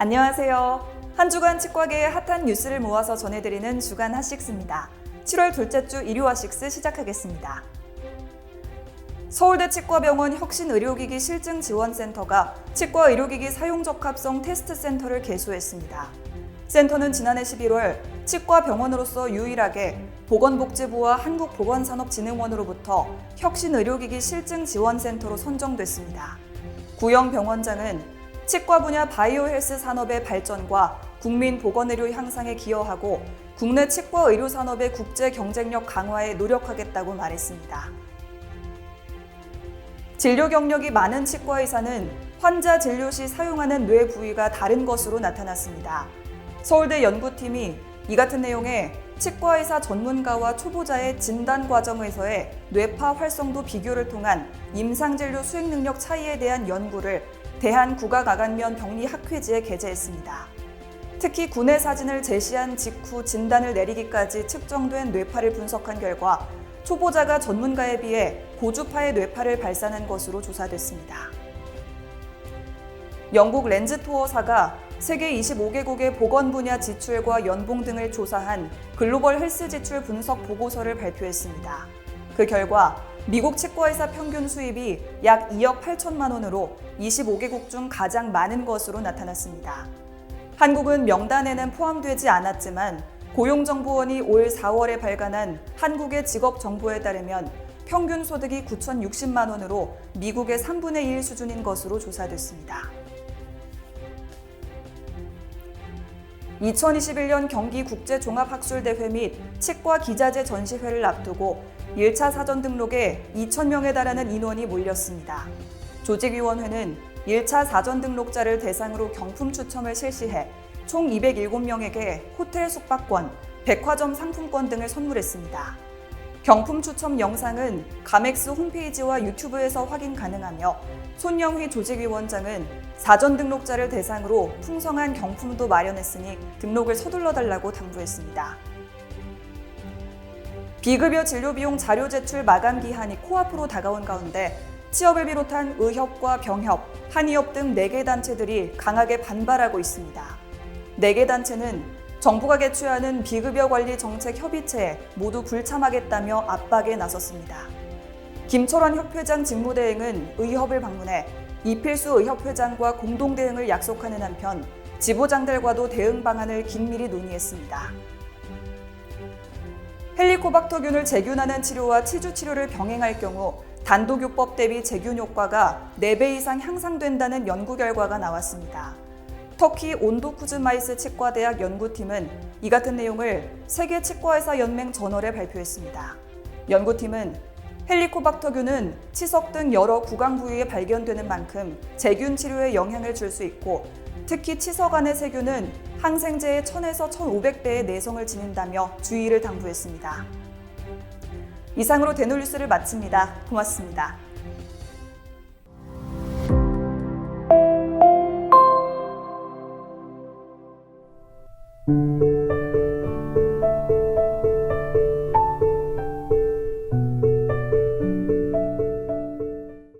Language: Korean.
안녕하세요. 한 주간 치과계의 핫한 뉴스를 모아서 전해드리는 주간 핫식스입니다. 7월 둘째 주 일요 핫식스 시작하겠습니다. 서울대 치과병원 혁신의료기기 실증지원센터가 치과 의료기기 사용적합성 테스트센터를 개소했습니다. 센터는 지난해 11월 치과병원으로서 유일하게 보건복지부와 한국보건산업진흥원으로부터 혁신의료기기 실증지원센터로 선정됐습니다. 구영 병원장은 치과 분야 바이오 헬스 산업의 발전과 국민 보건의료 향상에 기여하고 국내 치과 의료 산업의 국제 경쟁력 강화에 노력하겠다고 말했습니다. 진료 경력이 많은 치과 의사는 환자 진료 시 사용하는 뇌 부위가 다른 것으로 나타났습니다. 서울대 연구팀이 이 같은 내용의 치과 의사 전문가와 초보자의 진단 과정에서의 뇌파 활성도 비교를 통한 임상진료 수행 능력 차이에 대한 연구를 대한국악아간면 병리학회지에 게재했습니다. 특히 구내 사진을 제시한 직후 진단을 내리기까지 측정된 뇌파를 분석한 결과 초보자가 전문가에 비해 고주파의 뇌파를 발산한 것으로 조사됐습니다. 영국 렌즈토어사가 세계 25개국의 보건 분야 지출과 연봉 등을 조사한 글로벌 헬스 지출 분석 보고서를 발표했습니다. 그 결과 미국 치과의사 평균 수입이 약 2억 8천만 원으로 25개국 중 가장 많은 것으로 나타났습니다. 한국은 명단에는 포함되지 않았지만 고용정보원이 올 4월에 발간한 한국의 직업정보에 따르면 평균 소득이 9,060만 원으로 미국의 3분의 1 수준인 것으로 조사됐습니다. 2021년 경기국제종합학술대회 및 치과 기자재 전시회를 앞두고 1차 사전 등록에 2,000명에 달하는 인원이 몰렸습니다. 조직위원회는 1차 사전 등록자를 대상으로 경품 추첨을 실시해 총 207명에게 호텔 숙박권, 백화점 상품권 등을 선물했습니다. 경품 추첨 영상은 가맥스 홈페이지와 유튜브에서 확인 가능하며 손영휘 조직위원장은 사전 등록자를 대상으로 풍성한 경품도 마련했으니 등록을 서둘러달라고 당부했습니다. 비급여 진료비용 자료 제출 마감 기한이 코앞으로 다가온 가운데 취업을 비롯한 의협과 병협, 한의협 등 4개 단체들이 강하게 반발하고 있습니다. 4개 단체는 정부가 개최하는 비급여 관리 정책 협의체에 모두 불참하겠다며 압박에 나섰습니다. 김철원 협회장 직무대행은 의협을 방문해 이필수 의협회장과 공동대응을 약속하는 한편 지부장들과도 대응 방안을 긴밀히 논의했습니다. 헬리코박터균을 재균하는 치료와 치주 치료를 병행할 경우 단독요법 대비 재균 효과가 4배 이상 향상된다는 연구 결과가 나왔습니다. 터키 온도쿠즈마이스 치과대학 연구팀은 이 같은 내용을 세계치과의사연맹 저널에 발표했습니다. 연구팀은 헬리코박터균은 치석 등 여러 구강 부위에 발견되는 만큼 재균 치료에 영향을 줄 수 있고 특히 치석 안의 세균은 항생제의 1000에서 1500배의 내성을 지닌다며 주의를 당부했습니다. 이상으로 대놀뉴스를 마칩니다. 고맙습니다. you